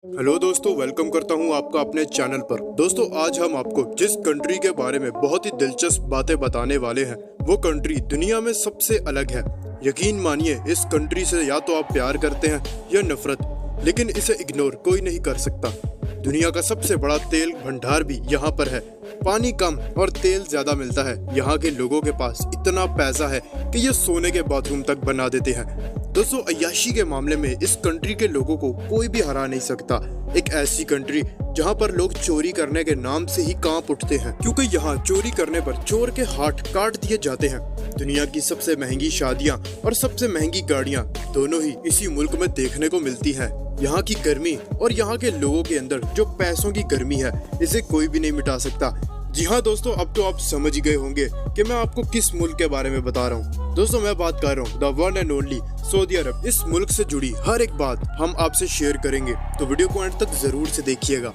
Hello दोस्तों, welcome करता हूं आपका अपने चैनल पर। दोस्तों, आज हम आपको जिस कंट्री के बारे में बहुत ही दिलचस्प बातें बताने वाले हैं, वो कंट्री दुनिया में सबसे अलग है। यकीन मानिए, इस कंट्री से या तो आप प्यार करते हैं या नफरत, लेकिन इसे इग्नोर कोई नहीं कर सकता। दुनिया का सबसे बड़ा तेल भंडार भी यहाँ पर है। पानी कम और तेल ज्यादा मिलता है। यहाँ के लोगों के पास इतना पैसा है कि ये सोने के बाथरूम तक बना देते हैं। दोस्तों, अय्याशी के मामले में इस कंट्री के लोगों को कोई भी हरा नहीं सकता। एक ऐसी कंट्री जहाँ पर लोग चोरी करने के नाम से ही कांप उठते हैं, क्योंकि यहाँ चोरी करने पर चोर के हाथ काट दिए जाते हैं। दुनिया की सबसे महंगी शादियाँ और सबसे महंगी गाड़ियाँ दोनों ही इसी मुल्क में देखने को मिलती हैं। यहाँ की गर्मी और यहाँ के लोगों के अंदर जो पैसों की गर्मी है, इसे कोई भी नहीं मिटा सकता। जी हाँ दोस्तों, अब तो आप समझ गए होंगे कि मैं आपको किस मुल्क के बारे में बता रहा हूँ। दोस्तों, मैं बात कर रहा हूँ the one and only Saudi Arab. इस मुल्क से जुड़ी हर एक बात हम आपसे शेयर करेंगे, तो वीडियो को एंड तक जरूर से देखिएगा।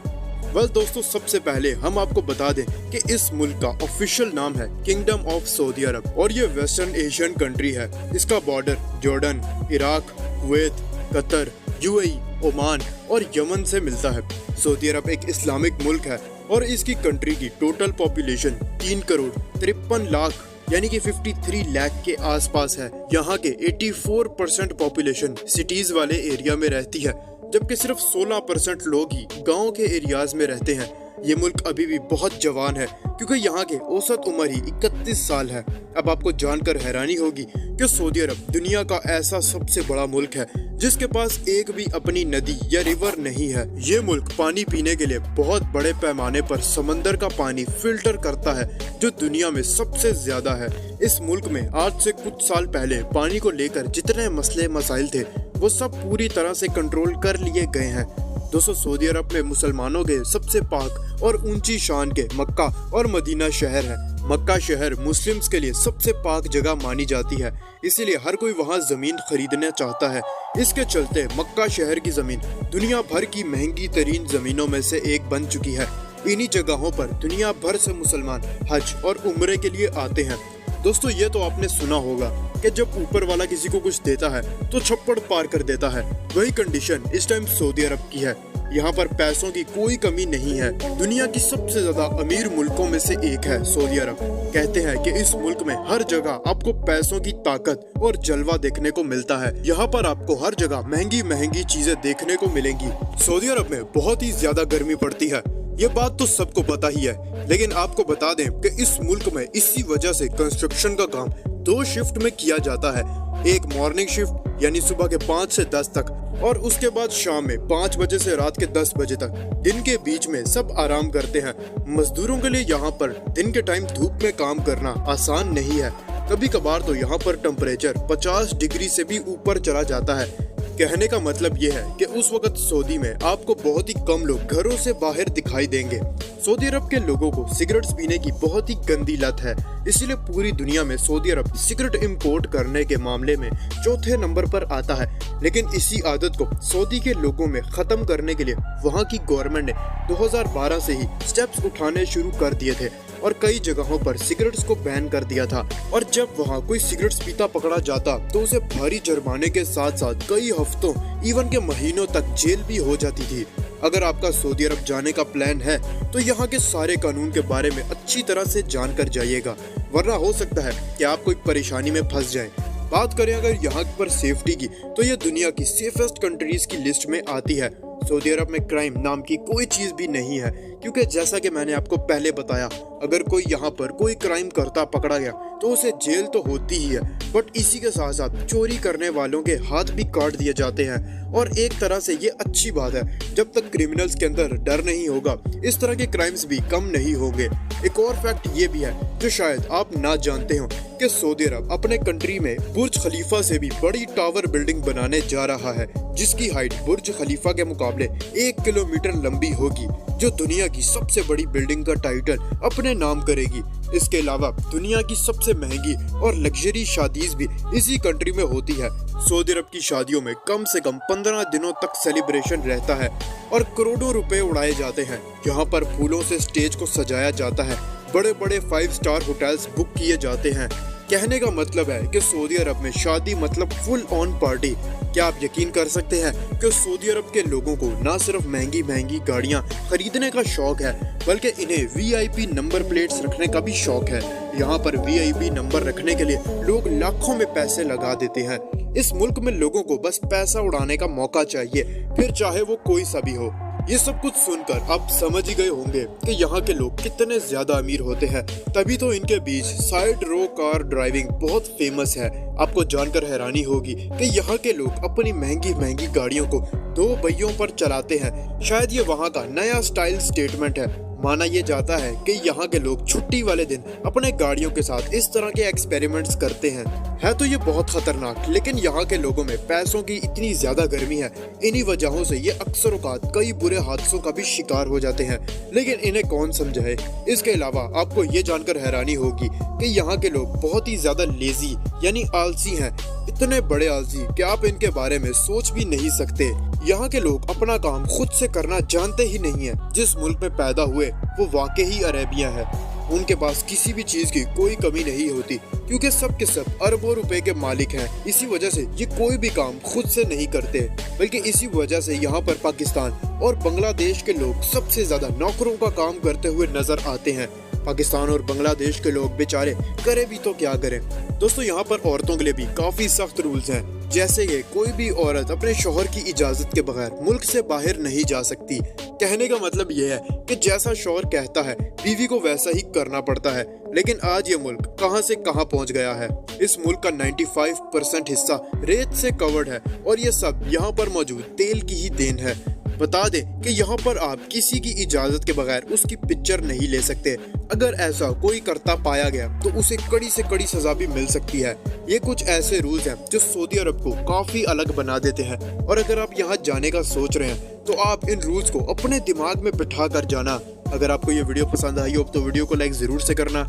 वेल दोस्तों, सबसे पहले हम आपको बता दें कि इस मुल्क का ऑफिशियल नाम है किंगडम ऑफ सऊदी अरब और ये वेस्टर्न एशियन कंट्री है। इसका border Jordan, Iraq, Kuwait, Qatar, UAE, Oman और यमन से मिलता है। सऊदी अरब एक इस्लामिक मुल्क है और इसकी कंट्री की टोटल पॉपुलेशन 3 करोड़ 53 लाख यानी कि 53 लाख के आसपास है। यहाँ के 84% पॉपुलेशन सिटीज वाले एरिया में रहती है, जबकि सिर्फ 16% लोग ही गाँव के एरियाज में रहते हैं। ये मुल्क अभी भी बहुत जवान है, क्योंकि यहाँ के औसत उम्र ही 31 साल है। अब आपको जानकर हैरानी होगी कि सऊदी अरब दुनिया का ऐसा सबसे बड़ा मुल्क है जिसके पास एक भी अपनी नदी या रिवर नहीं है। ये मुल्क पानी पीने के लिए बहुत बड़े पैमाने पर समंदर का पानी फिल्टर करता है, जो दुनिया में सबसे ज्यादा है। इस मुल्क में आज से कुछ साल पहले पानी को लेकर जितने मसले मसाइल थे, वो सब पूरी तरह से कंट्रोल कर लिए गए हैं। दोस्तों, सऊदी अरब में मुसलमानों के सबसे पाक और ऊंची शान के मक्का और मदीना शहर है। मक्का शहर मुस्लिम्स के लिए सबसे पाक जगह मानी जाती है, इसीलिए हर कोई वहां जमीन खरीदना चाहता है। इसके चलते मक्का शहर की जमीन दुनिया भर की महंगी तरीन जमीनों में से एक बन चुकी है। इन्हीं जगहों पर दुनिया भर से मुसलमान हज और उम्रे के लिए आते हैं। दोस्तों, ये तो आपने सुना होगा कि जब ऊपर वाला किसी को कुछ देता है तो छप्पड़ पार कर देता है। वही कंडीशन इस टाइम सऊदी अरब की है। यहाँ पर पैसों की कोई कमी नहीं है। दुनिया की सबसे ज्यादा अमीर मुल्कों में से एक है सऊदी अरब। कहते हैं कि इस मुल्क में हर जगह आपको पैसों की ताकत और जलवा देखने को मिलता है। यहाँ पर आपको हर जगह महंगी महंगी चीजें देखने को मिलेंगी। सऊदी अरब में बहुत ही ज्यादा गर्मी पड़ती है, ये बात तो सबको पता ही है, लेकिन आपको बता दें कि इस मुल्क में इसी वजह से कंस्ट्रक्शन का काम 2 शिफ्ट में किया जाता है। एक मॉर्निंग शिफ्ट यानी सुबह के 5 से 10 तक, और उसके बाद शाम में 5 बजे से रात के 10 बजे तक। दिन के बीच में सब आराम करते हैं। मजदूरों के लिए यहाँ पर दिन के टाइम धूप में काम करना आसान नहीं है। कभी कभार तो यहाँ पर टेम्परेचर 50 डिग्री से भी ऊपर चला जाता है। कहने का मतलब ये है कि उस वक्त सऊदी में आपको बहुत ही कम लोग घरों से बाहर दिखाई देंगे। सऊदी अरब के लोगों को सिगरेट्स पीने की बहुत ही गंदी लत है, इसलिए पूरी दुनिया में सऊदी अरब सिगरेट इंपोर्ट करने के मामले में चौथे नंबर पर आता है। लेकिन इसी आदत को सऊदी के लोगों में खत्म करने के लिए वहाँ की गवर्नमेंट ने 2012 से ही स्टेप्स उठाने शुरू कर दिए थे और कई जगहों पर सिगरेट्स को बैन कर दिया था। और जब वहाँ कोई सिगरेट्स पीता पकड़ा जाता तो उसे भारी जुर्माने के साथ साथ कई हफ्तों इवन के महीनों तक जेल भी हो जाती थी। अगर आपका सऊदी अरब जाने का प्लान है तो यहाँ के सारे कानून के बारे में अच्छी तरह से जान कर जाइएगा, वरना हो सकता है कि आप कोई परेशानी में फंस जाएं। बात करें अगर यहाँ पर सेफ्टी की, तो ये दुनिया की सेफेस्ट कंट्रीज की लिस्ट में आती है। सऊदी अरब में क्राइम नाम की कोई चीज भी नहीं है, क्योंकि जैसा कि मैंने आपको पहले बताया, अगर कोई यहाँ पर कोई क्राइम करता पकड़ा गया तो उसे जेल तो होती ही है, बट इसी के साथ साथ चोरी करने वालों के हाथ भी काट दिए जाते हैं। और एक तरह से ये अच्छी बात है, जब तक क्रिमिनल्स के अंदर डर नहीं होगा, इस तरह के क्राइम्स भी कम नहीं होंगे। एक और फैक्ट ये भी है जो शायद आप ना जानते हो कि सऊदी अरब अपने कंट्री में बुर्ज खलीफा से भी बड़ी टावर बिल्डिंग बनाने जा रहा है, जिसकी हाइट बुर्ज खलीफा के मुकाबले 1 किलोमीटर लंबी होगी, जो दुनिया की सबसे बड़ी बिल्डिंग का टाइटल अपने नाम करेगी। इसके अलावा दुनिया की सबसे महंगी और लग्जरी शादीज भी इसी कंट्री में होती है। सऊदी अरब की शादियों में कम से कम 15 दिनों तक सेलिब्रेशन रहता है और करोड़ों रुपए उड़ाए जाते हैं। यहाँ पर फूलों से स्टेज को सजाया जाता है, बड़े बड़े 5 स्टार होटल्स बुक किए जाते हैं। कहने का मतलब है कि सऊदी अरब में शादी मतलब फुल ऑन पार्टी। क्या आप यकीन कर सकते हैं कि सऊदी अरब के लोगों को न सिर्फ महंगी महंगी गाड़ियां खरीदने का शौक है, बल्कि इन्हें वीआईपी नंबर प्लेट्स रखने का भी शौक है। यहाँ पर वीआईपी नंबर रखने के लिए लोग लाखों में पैसे लगा देते हैं। इस मुल्क में लोगों को बस पैसा उड़ाने का मौका चाहिए, फिर चाहे वो कोई सा भी हो। ये सब कुछ सुनकर आप समझ ही गए होंगे कि यहाँ के लोग कितने ज्यादा अमीर होते हैं, तभी तो इनके बीच साइड रो कार ड्राइविंग बहुत फेमस है। आपको जानकर हैरानी होगी कि यहाँ के लोग अपनी महंगी महंगी गाड़ियों को 2 पहियों पर चलाते हैं। शायद ये वहाँ का नया स्टाइल स्टेटमेंट है। माना यह जाता है कि यहाँ के लोग छुट्टी वाले दिन अपने गाड़ियों के साथ इस तरह के एक्सपेरिमेंट्स करते हैं। है तो ये बहुत खतरनाक, लेकिन यहाँ के लोगों में पैसों की इतनी ज्यादा गर्मी है, इन्हीं वजहों से ये अक्सर औकात कई बुरे हादसों का भी शिकार हो जाते हैं। लेकिन इन्हें कौन समझाए। इसके अलावा आपको ये जानकर हैरानी होगी कि यहाँ के लोग बहुत ही ज्यादा लेजी यानी आलसी हैं। इतने बड़े आलसी कि आप इनके बारे में सोच भी नहीं सकते। यहाँ के लोग अपना काम खुद से करना जानते ही नहीं है। जिस मुल्क में पैदा हुए वो वाकई ही अरेबिया है। उनके पास किसी भी चीज की कोई कमी नहीं होती, क्योंकि सब के सब अरबों रुपए के मालिक हैं। इसी वजह से ये कोई भी काम खुद से नहीं करते, बल्कि इसी वजह से यहाँ पर पाकिस्तान और बांग्लादेश के लोग सबसे ज्यादा नौकरों का काम करते हुए नजर आते हैं। पाकिस्तान और बांग्लादेश के लोग बेचारे करे भी तो क्या करें। दोस्तों, यहाँ पर औरतों के लिए भी काफी सख्त रूल्स हैं, जैसे कि कोई भी औरत अपने शौहर की इजाजत के बगैर मुल्क से बाहर नहीं जा सकती। कहने का मतलब यह है कि जैसा शौहर कहता है बीवी को वैसा ही करना पड़ता है। लेकिन आज ये मुल्क कहां से कहां पहुंच गया है। इस मुल्क का 95% हिस्सा रेत से कवर्ड है और ये सब यहाँ पर मौजूद तेल की ही देन है। बता दें कि यहाँ पर आप किसी की इजाजत के बगैर उसकी पिक्चर नहीं ले सकते। अगर ऐसा कोई करता पाया गया तो उसे कड़ी से कड़ी सजा भी मिल सकती है। ये कुछ ऐसे रूल्स हैं जो सऊदी अरब को काफी अलग बना देते हैं। और अगर आप यहाँ जाने का सोच रहे हैं तो आप इन रूल्स को अपने दिमाग में बिठा कर जाना। अगर आपको ये वीडियो पसंद आई हो तो वीडियो को लाइक जरूर से करना